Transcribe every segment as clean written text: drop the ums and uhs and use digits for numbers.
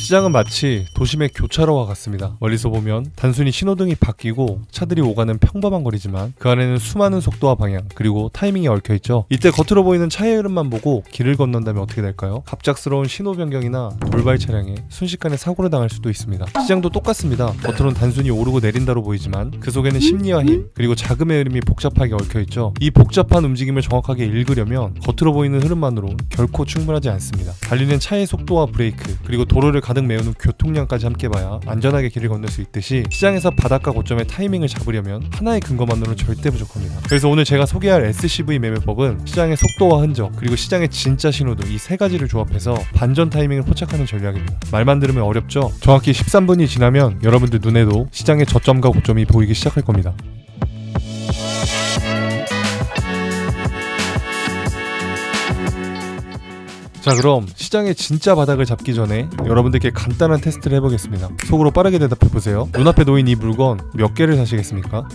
시장은 마치 도심의 교차로와 같습니다. 멀리서 보면 단순히 신호등이 바뀌고 차들이 오가는 평범한 거리지만 그 안에는 수많은 속도와 방향 그리고 타이밍이 얽혀있죠. 이때 겉으로 보이는 차의 흐름만 보고 길을 건넌다면 어떻게 될까요? 갑작스러운 신호 변경이나 돌발 차량에 순식간에 사고를 당할 수도 있습니다. 시장도 똑같습니다. 겉으로는 단순히 오르고 내린다로 보이지만 그 속에는 심리와 힘 그리고 자금의 흐름이 복잡하게 얽혀있죠. 이 복잡한 움직임을 정확하게 읽으려면 겉으로 보이는 흐름만으로 결코 충분하지 않습니다. 달리는 차의 속도와 브레이크 그리고 도로를 가득 메우는 교통량까지 함께 봐야 안전하게 길을 건널 수 있듯이 시장에서 바닷가 고점의 타이밍을 잡으려면 하나의 근거만으로는 절대 부족합니다. 그래서 오늘 제가 소개할 SCV 매매법은 시장의 속도와 흔적 그리고 시장의 진짜 신호등 이 세 가지를 조합해서 반전 타이밍을 포착하는 전략입니다. 말만 들으면 어렵죠? 정확히 13분이 지나면 여러분들 눈에도 시장의 저점과 고점이 보이기 시작할 겁니다. 자, 그럼 시장의 진짜 바닥을 잡기 전에 여러분들께 간단한 테스트를 해보겠습니다. 속으로 빠르게 대답해보세요. 눈앞에 놓인 이 물건 몇 개를 사시겠습니까?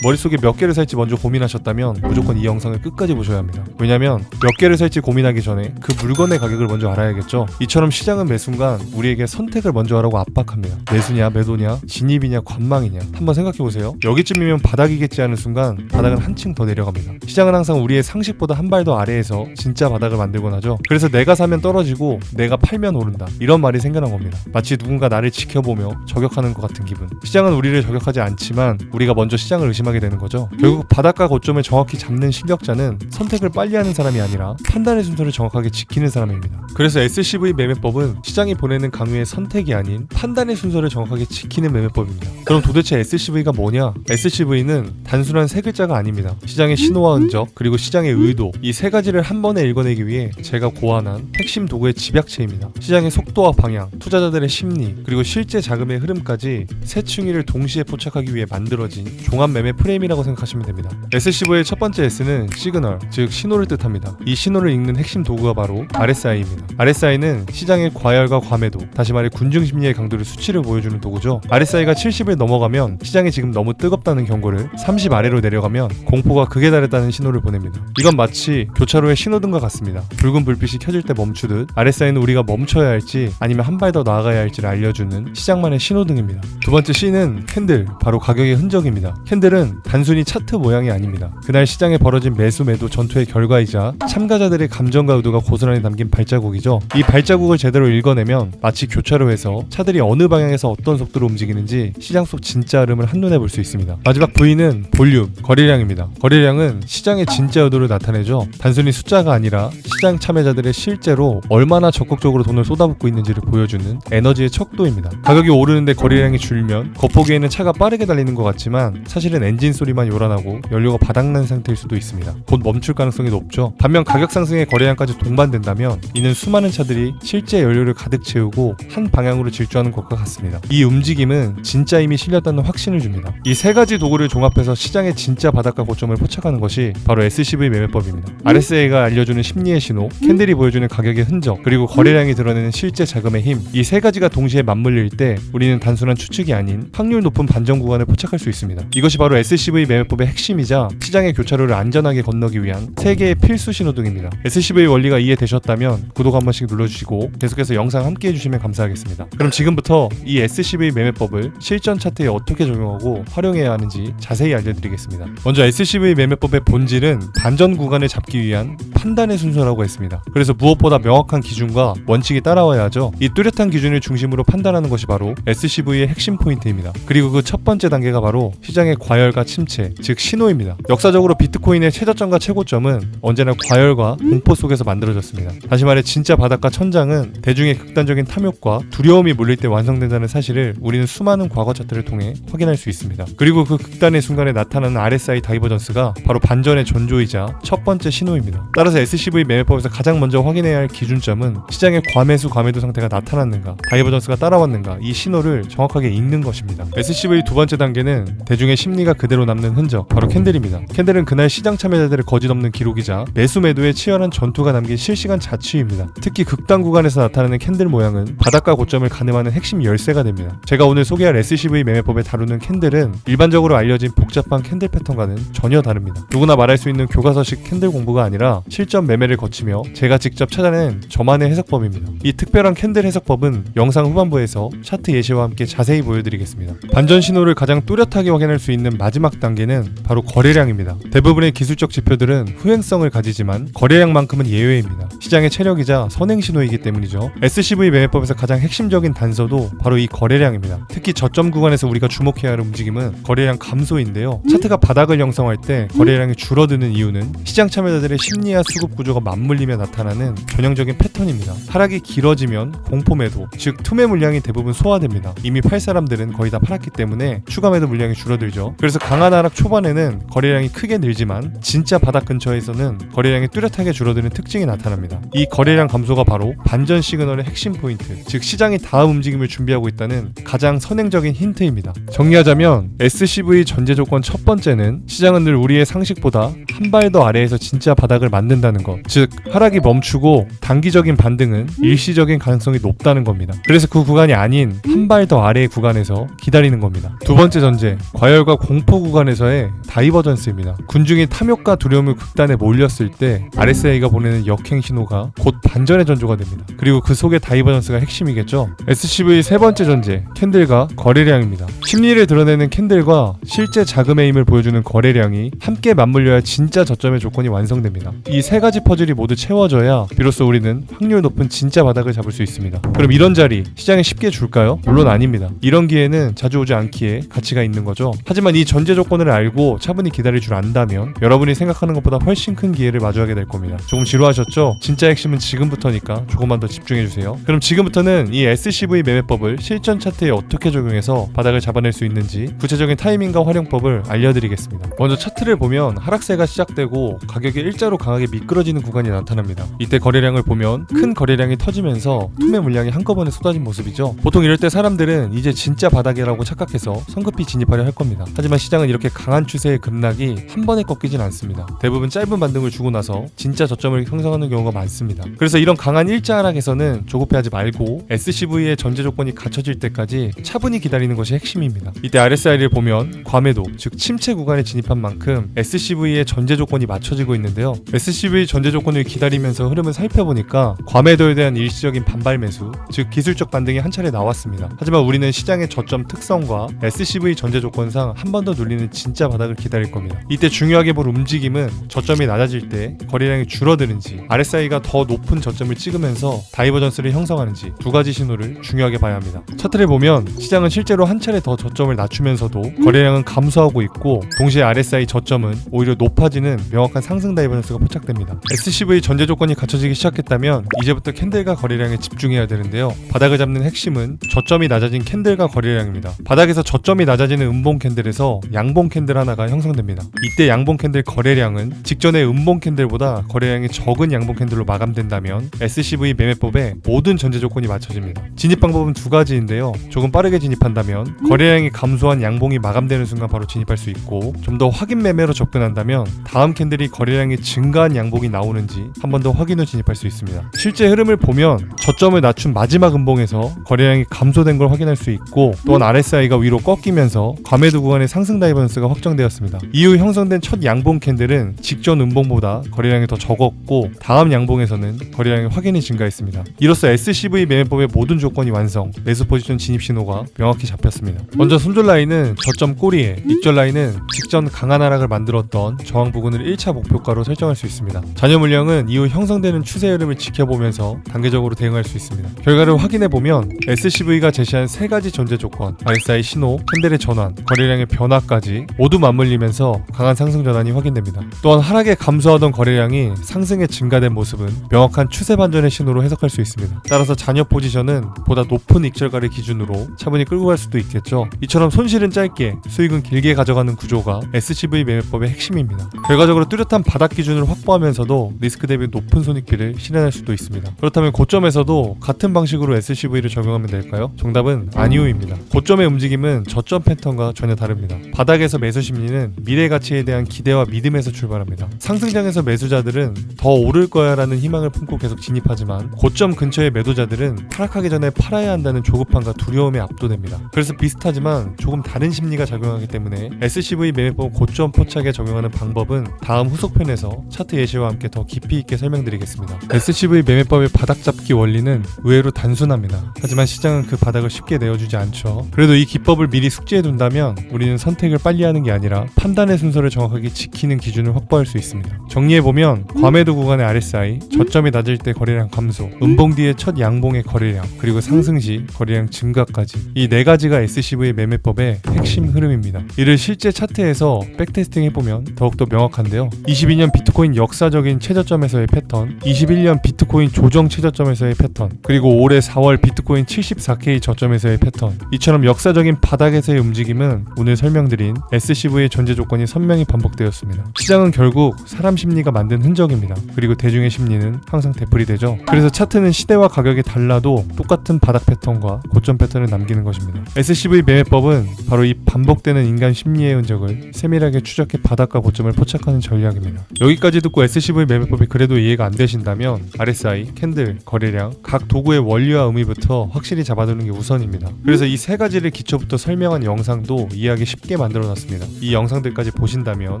머릿속에 몇 개를 살지 먼저 고민하셨다면 무조건 이 영상을 끝까지 보셔야 합니다. 왜냐면 몇 개를 살지 고민하기 전에 그 물건의 가격을 먼저 알아야겠죠. 이처럼 시장은 매 순간 우리에게 선택을 먼저 하라고 압박합니다. 매수냐 매도냐 진입이냐 관망이냐 한번 생각해보세요. 여기쯤이면 바닥이겠지 하는 순간 바닥은 한층 더 내려갑니다. 시장은 항상 우리의 상식보다 한 발 더 아래에서 진짜 바닥을 만들곤 하죠. 그래서 내가 사면 떨어지고 내가 팔면 오른다 이런 말이 생겨난 겁니다. 마치 누군가 나를 지켜보며 저격하는 것 같은 기분. 시장은 우리를 저격하지 않지만 우리가 먼저 시장을 의심하게 되는 거죠. 결국 바닥과 고점을 정확히 잡는 실력자는 선택을 빨리 하는 사람이 아니라 판단의 순서를 정확하게 지키는 사람입니다. 그래서 SCV 매매법은 시장이 보내는 강요의 선택이 아닌 판단의 순서를 정확하게 지키는 매매법입니다. 그럼 도대체 SCV가 뭐냐? SCV는 단순한 세 글자가 아닙니다. 시장의 신호와 흔적 그리고 시장의 의도 이 세 가지를 한 번에 읽어내기 위해 제가 고안한 핵심 도구의 집약체입니다. 시장의 속도와 방향, 투자자들의 심리 그리고 실제 자금의 흐름까지 세 층위를 동시에 포착하기 위해 만들어진 종합 매매 프레임이라고 생각하시면 됩니다. SCV의 첫 번째 S는 시그널, 즉 신호를 뜻합니다. 이 신호를 읽는 핵심 도구가 바로 RSI입니다. RSI는 시장의 과열과 과매도, 다시 말해 군중심리의 강도를 수치를 보여주는 도구죠. RSI가 70을 넘어가면 시장이 지금 너무 뜨겁다는 경고를, 30 아래로 내려가면 공포가 극에 달했다는 신호를 보냅니다. 이건 마치 교차로의 신호등과 같습니다. 붉은 불빛이 켜질 때 멈추듯 RSI는 우리가 멈춰야 할지 아니면 한 발 더 나아가야 할지를 알려주는 시장만의 신호등입니다. 두 번째 C는 캔들, 바로 가격의 흔적입니다. 캔들은 단순히 차트 모양이 아닙니다. 그날 시장에 벌어진 매수 매도 전투의 결과이자 참가자들의 감정과 의도가 고스란히 담긴 발자국이죠. 이 발자국을 제대로 읽어내면 마치 교차로에서 차들이 어느 방향에서 어떤 속도로 움직이는지 시장 속 진짜 흐름을 한눈에 볼 수 있습니다. 마지막 V는 볼륨, 거래량입니다. 거래량은 시장의 진짜 의도를 나타내죠. 단순히 숫자가 아니라 시장 참여자들의 실제로 얼마나 적극적으로 돈을 쏟아붓고 있는지를 보여주는 에너지의 척도입니다. 가격이 오르는데 거래량이 줄면 겉보기에는 차가 빠르게 달리는 것 같지만 사실은 엔진 소리만 요란하고 연료가 바닥난 상태일 수도 있습니다. 곧 멈출 가능성이 높죠. 반면 가격 상승에 거래량까지 동반된다면 이는 수많은 차들이 실제 연료를 가득 채우고 한 방향으로 질주하는 것과 같습니다. 이 움직임은 진짜 힘이 실렸다는 확신을 줍니다. 이 세 가지 도구를 종합해서 시장의 진짜 바닥과 고점을 포착하는 것이 바로 SCV 매매법입니다. RSI가 알려주는 심리의 신호, 캔들이 보여주는 가격의 흔적, 그리고 거래량이 드러내는 실제 자금의 힘, 이 세 가지가 동시에 맞물릴 때 우리는 단순한 추측이 아닌 확률 높은 반전 구간을 포착할 수 있습니다. 이것이 바로 SCV 매매법의 핵심이자 시장의 교차로를 안전하게 건너기 위한 세 개의 필수 신호등입니다. SCV 원리가 이해되셨다면 구독 한 번씩 눌러주시고 계속해서 영상 함께 해주시면 감사하겠습니다. 그럼 지금부터 이 SCV 매매법을 실전 차트에 어떻게 적용하고 활용해야 하는지 자세히 알려드리겠습니다. 먼저 SCV 매매법의 본질은 반전 구간을 잡기 위한 판단의 순서라고 했습니다. 그래서 무엇보다 명확한 기준과 원칙이 따라와야 하죠. 이 뚜렷한 기준을 중심으로 판단하는 것이 바로 SCV의 핵심 포인트입니다. 그리고 그 첫 번째 단계가 바로 시장의 과열과 침체, 즉 신호입니다. 역사적으로 비트코인의 최저점과 최고점은 언제나 과열과 공포 속에서 만들어졌습니다. 다시 말해 진짜 바닥과 천장은 대중의 극단적인 탐욕과 두려움이 몰릴 때 완성된다는 사실을 우리는 수많은 과거 차트를 통해 확인할 수 있습니다. 그리고 그 극단의 순간에 나타나는 RSI 다이버전스가 바로 반전의 전조이자 첫 번째 신호입니다. 따라서 SCV 매매법에서 가장 먼저 확인해야 할 기준점은 시장의 과매수 과매도 상태가 나타났는가, 다이버전스가 따라왔는가, 이 신호를 정확하게 읽는 것입니다. SCV 두 번째 단계는 대중의 심리가 그대로 남는 흔적, 바로 캔들입니다. 캔들은 그날 시장 참여자들의 거짓없는 기록이자 매수 매도에 치열한 전투가 담긴 실시간 자취입니다. 특히 극단 구간에서 나타나는 캔들 모양은 바닥과 고점을 가늠하는 핵심 열쇠가 됩니다. 제가 오늘 소개할 SCV 매매법에 다루는 캔들은 일반적으로 알려진 복잡한 캔들 패턴과는 전혀 다릅니다. 누구나 말할 수 있는 교과서식 캔들 공부가 아니라 실전 매매를 거치며 제가 직접 찾아낸 저만의 해석법입니다. 이 특별한 캔들 해석법은 영상 후반부에서 차트 예시와 함께 자세히 보여드리겠습니다. 반전 신호를 가장 뚜렷하게 확인할 수 있는 마지막 단계는 바로 거래량입니다. 대부분의 기술적 지표들은 후행성을 가지지만 거래량만큼은 예외입니다. 시장의 체력이자 선행 신호이기 때문이죠. SCV 매매법에서 가장 핵심적인 단서도 바로 이 거래량입니다. 특히 저점 구간에서 우리가 주목해야 할 움직임은 거래량 감소인데요. 차트가 바닥을 형성할 때 거래량이 줄어드는 이유는 시장 참여자들의 심리와 수급 구조가 맞물리며 나타나는 전형적인 패턴입니다. 하락이 길어지면 공포 매도, 즉 투매 물량이 대부분 소화됩니다. 이미 팔 사람들은 거의 다 팔았기 때문에 추가 매도 물량이 줄어들죠. 그래서 강한 하락 초반에는 거래량이 크게 늘지만 진짜 바닥 근처에서는 거래량이 뚜렷하게 줄어드는 특징이 나타납니다. 이 거래량 감소가 바로 반전 시그널의 핵심 포인트, 즉 시장이 다음 움직임을 준비하고 있다는 가장 선행적인 힌트입니다. 정리하자면 SCV 전제 조건 첫 번째는 시장은 늘 우리의 상식보다 한 발 더 아래에서 진짜 바닥을 만든다는 것, 즉 하락이 멈추고 단기적인 반등은 일시적인 가능성이 높다는 겁니다. 그래서 그 구간이 아닌 한 발 더 아래의 구간에서 기다리는 겁니다. 두 번째 전제, 과열과 공포 구간에서의 다이버전스입니다. 군중이 탐욕과 두려움을 극단에 몰렸을 때 RSI가 보내는 역행 신호가 곧 반전의 전조가 됩니다. 그리고 그 속에 다이버전스가 핵심이겠죠. SCV 세 번째 전제, 캔들과 거래량입니다. 심리를 드러내는 캔들과 실제 자금의 힘을 보여주는 거래량이 함께 맞물려야 진짜 저점의 조건이 완성됩니다. 이 세 가지 퍼즐이 모두 채워져야 비로소 우리는 확률 높은 진짜 바닥을 잡을 수 있습니다. 그럼 이런 자리 시장에 쉽게 줄까요? 물론 아닙니다. 이런 기회는 자주 오지 않기에 가치가 있는 거죠. 하지만 이 전제 조건을 알고 차분히 기다릴 줄 안다면 여러분이 생각하는 것보다 훨씬 큰 기회를 마주하게 될 겁니다. 조금 지루하셨죠? 진짜 핵심은 지금부터니까 조금만 더 집중해주세요. 그럼 지금부터는 이 SCV 매매법을 실전 차트에 어떻게 적용해서 바닥을 잡아낼 수 있는지 구체적인 타이밍과 활용법을 알려드리겠습니다. 먼저 차트를 보면 하락세가 시작되고 가격이 일자로 강하게 미끄러지는 구간이 나타납니다. 이때 거래량을 보면 큰 거래량이 터지면서 투매 물량이 한꺼번에 쏟아진 모습이죠. 보통 이럴 때 사람들은 이제 진짜 바닥이라고 착각해서 성급히 진입하려 할 겁니다. 하지만 시장은 이렇게 강한 추세의 급락이 한 번에 꺾이진 않습니다. 대부분 짧은 반등을 주고 나서 진짜 저점을 형성하는 경우가 많습니다. 그래서 이런 강한 일자 하락에서는 조급해하지 말고 SCV의 전제 조건이 갖춰질 때까지 차분히 기다리는 것이 핵심입니다. 이때 RSI를 보면 과매도, 즉 침체 구간에 진입한 만큼 SCV의 전제 조건이 맞춰지고 있는데요. SCV 전제 조건을 기다리면서 흐름을 살펴보니까 과매도에 대한 일시적인 반발 매수, 즉 기술적 반등이 한 차례 나왔습니다. 하지만 우리는 시장의 저점 특성과 SCV 전제 조건상 한 번 더 눌리는 진짜 바닥을 기다릴 겁니다. 이때 중요하게 볼 움직임은 저점이 낮아질 때 거래량이 줄어드는지 RSI가 더 높은 저점을 찍으면서 다이버전스를 형성하는지 두 가지 신호를 중요하게 봐야 합니다. 차트를 보면 시장은 실제로 한 차례 더 저점을 낮추면서도 거래량은 감소하고 있고 동시에 RSI 저점은 오히려 높아지는 명확한 상승 다이버전스가 포착됩니다. SCV 전제 조건이 갖춰지기 시작했다면 이제부터 캔들과 거래량에 집중해야 되는데요. 바닥을 잡는 핵심은 저점이 낮아진 캔들과 거래량입니다. 바닥에서 저점이 낮아지는 음봉 캔들에서 양봉 캔들 하나가 형성됩니다. 이때 양봉 캔들 거래량은 직전의 음봉 캔들보다 거래량이 적은 양봉 캔들로 마감된다면 SCV 매매법에 모든 전제 조건이 맞춰집니다. 진입 방법은 두 가지인데요. 조금 빠르게 진입한다면 거래량이 감소한 양봉이 마감되는 순간 바로 진입할 수 있고, 좀 더 확인 매매로 접근한다면 다음 캔들이 거래량이 증가한 양봉이 나오는지 한 번 더 확인 후 진입할 수 있습니다. 실제 흐름을 보면 저점을 낮춘 마지막 음봉에서 거래량이 감소된 걸 확인할 수 있고, 또한 RSI가 위로 꺾이면서 과매도 구간의 상승 다이버전스가 확정되었습니다. 이후 형성된 첫 양봉 캔들은 직전 음봉보다 거래량이 더 적었고 다음 양봉에서는 거래량이 확연히 증가했습니다. 이로써 SCV 매매법의 모든 조건이 완성, 매수 포지션 진입 신호가 명확히 잡혔습니다. 먼저 손절 라인은 저점 꼬리에, 익절 라인은 직전 강한 하락을 만들었던 저항 부근을 1차 목표가로 설정할 수 있습니다. 잔여 물량은 이후 형성되는 추세 흐름을 지켜보면서 단계적으로 대응할 수 있습니다. 결과를 확인해보면 SCV가 제시한 세 가지 전제 조건, RSI 신호, 캔들의 전환, 거래량의 변화까지 모두 맞물리면서 강한 상승 전환이 확인됩니다. 또한 하락에 감소하던 거래량이 상승에 증가된 모습은 명확한 추세 반전의 신호로 해석할 수 있습니다. 따라서 잔여 포지션은 보다 높은 익절가를 기준으로 차분히 끌고 갈 수도 있겠죠. 이처럼 손실은 짧게, 수익은 길게 가져가는 구조가 SCV 매매법의 핵심입니다. 결과적으로 뚜렷한 바닥 기준을 확보하면서도 리스크 대비 높은 손익비를 실현할 수도 있습니다. 그렇다면 고점에서도 같은 방식으로 SCV를 적용하면 될까요? 정답은 아니오입니다. 고점의 움직임은 저점 패턴과 전혀 다릅니다. 바닥에서 매수 심리는 미래 가치에 대한 기대와 믿음에서 출발합니다. 상승장에서 매수자들은 더 오를 거야 라는 희망을 품고 계속 진입하지만 고점 근처의 매도자들은 하락하기 전에 팔아야 한다는 조급함과 두려움에 압도됩니다. 그래서 비슷하지만 조금 다른 심리가 작용하기 때문에 SCV 매매법 고점 포착에 적용하는 방법은 다음 후속편에서 차트 예시와 함께 더 깊이 있게 설명드리겠습니다. SCV 매매법의 바닥 잡기 원리는 의외로 단순합니다. 하지만 시장은 그 바닥을 쉽게 내어주지 않죠. 그래도 이 기법을 미리 숙지해 둔다면 우리는 선택을 빨리 하는 게 아니라 판단의 순서를 정확하게 지키는 기준을 확보할 수 있습니다. 정리해보면 과매도 구간의 RSI, 저점이 낮을 때 거래량 감소, 음봉 뒤의 첫 양봉의 거래량, 그리고 상승 시 거래량 증가까지 이 네 가지가 SCV 매매법의 핵심 흐름입니다. 이를 실제 차트에서 백테스팅 해보면 더욱더 명확한데요. 22년 비트코인 역사적인 최저점에서의 패턴, 21년 비트코인 조정 최저점에서의 패턴, 그리고 올해 4월 비트코인 74K 저점에서의 패턴, 이처럼 역사적인 바닥에서의 움직임은 오늘 설명드린 SCV의 존재 조건이 선명히 반복되었습니다. 시장은 결국 사람 심리가 만든 흔적입니다. 그리고 대중의 심리는 항상 되풀이되죠. 그래서 차트는 시대와 가격이 달라도 똑같은 바닥 패턴과 고점 패턴을 남기는 것입니다. SCV 매매법은 바로 이 반복되는 인간 심리의 흔적을 세밀하게 추적해 바닥과 고점을 포착하는 전략입니다. 여기까지 듣고 SCV 매매법이 그래도 이해가 안 되신다면 RSI, 캔들, 거래량, 각 도구의 원리와 의미부터 확실히 잡아두는 게 우선입니다. 그래서 이 세 가지를 기초부터 설명한 영상도 이해하기 쉽게 만들어놨습니다. 이 영상들까지 보신다면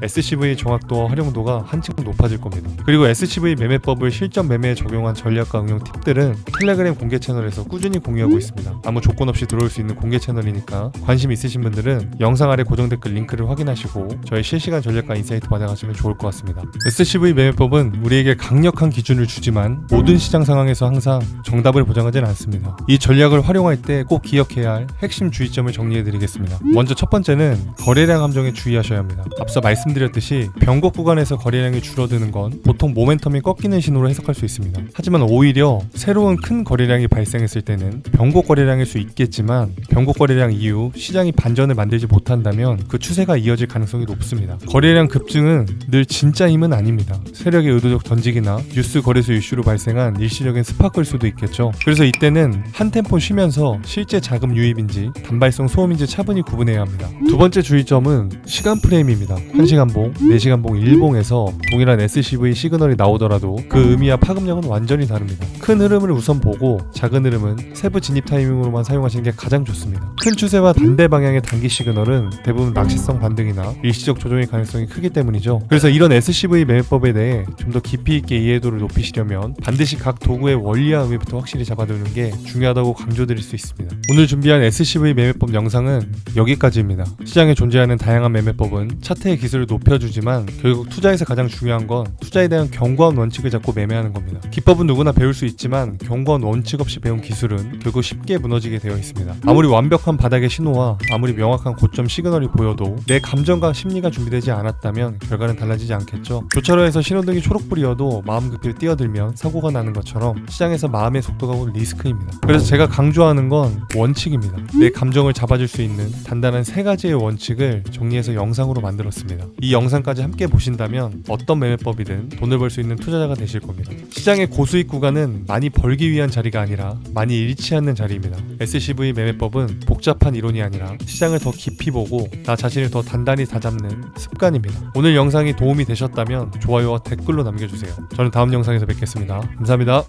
SCV의 정확도와 활용도가 한층 높아질 겁니다. 그리고 SCV 매매법을 실전 매매에 적용한 전략과 응용 팁들은 텔레그램 공개 채널에서 꾸준히 공유하고 있습니다. 아무 조건 없이 들어올 수 있는 공개 채널이니까 관심 있으신 분들은 영상 아래 고정 댓글 링크를 확인하시고 저희 실시간 전략과 인사이트 받아가시면 좋을 것 같습니다. SCV 매매법은 우리에게 강력한 기준을 주지만 모든 시장 상황에서 항상 정답을 보장하지는 않습니다. 이 전략을 활용할 때 꼭 기억해야 할 핵심 주의점을 정리해드리겠습니다. 먼저 첫 번째는 거래량 함정에 주의하셔야 합니다. 앞서 말씀드렸듯이 변곡 구간에서 거래량이 줄어드는 건 보통 모멘텀이 꺾이는 신호로 해석할 수 있습니다. 하지만 오히려 새로운 큰 거래량이 발생했을 때는 변곡 거래량일 수 있겠지만 변곡 거래량 이후 시장이 반전을 만들지 못한다면 그 추세가 이어질 가능성이 높습니다. 거래량 급증은 늘 진짜 힘은 아닙니다. 세력의 의도적 던지기나 뉴스 거래소 이슈로 발생한 일시적인 스파크일 수도 있겠죠. 그래서 이때는 한 템포 쉬면서 실제 자금 유입인지 단발성 소음인지 차분히 구분해야 합니다. 두 번째 주의점은 시간 프레임입니다. 1시간봉, 4시간봉, 1봉에서 동일한 SCV 시그널이 나오더라도 그 의미와 파급력은 완전히 다릅니다. 큰 흐름을 우선 보고 작은 흐름은 세부 진입 타이밍으로만 사용하시는 게 가장 좋습니다. 큰 추세와 반대 방향의 단기 시그널은 대부분 낚시성 반등이나 일시적 조정의 가능성이 크기 때문이죠. 그래서 이런 SCV 매매법에 대해 좀 더 깊이 있게 이해도를 높이시려면 반드시 각 도구의 원리와 의미부터 확실히 잡아두는 게 중요하다고 강조드릴 수 있습니다. 오늘 준비한 SCV 매매법 영상은 여기까지입니다. 시장에 존재하는 다양한 매매법은 차트의 기술을 높여주지만 결국 투자에서 가장 중요한 건 투자에 대한 견고한 원칙을 잡고 매매하는 겁니다. 기법은 누구나 배울 수 있지만 견고한 원칙 없이 배운 기술은 결국 쉽게 무너지게 되어 있습니다. 아무리 완벽한 바닥의 신호와 아무리 명확한 고점 시그널이 보여도 내 감정과 심리가 준비되지 않았다면 결과는 달라지지 않겠죠. 교차로에서 신호등이 초록불이어도 마음 급히 뛰어들면 사고가 나는 것처럼 시장에서 마음의 속도가 곧 리스크입니다. 그래서 제가 강조하는 건 원칙입니다. 내 감정을 잡아줄 수 있는 단단한 세 가지의 원칙을 정리해서 영상으로 만들었습니다. 이 영상까지 함께 보신다면 어떤 매매법이든 돈을 벌 수 있는 투자자가 되실 겁니다. 시장의 고수익 구간은 많이 벌기 위한 자리가 아니라 많이 잃지 않는 자리입니다. SCV 매매법은 복잡한 이론이 아니라 시장을 더 깊이 보고 나 자신을 더 단단히 다잡는 습관입니다. 오늘 영상이 도움이 되셨다면 좋아요와 댓글로 남겨주세요. 저는 다음 영상에서 뵙겠습니다. 감사합니다.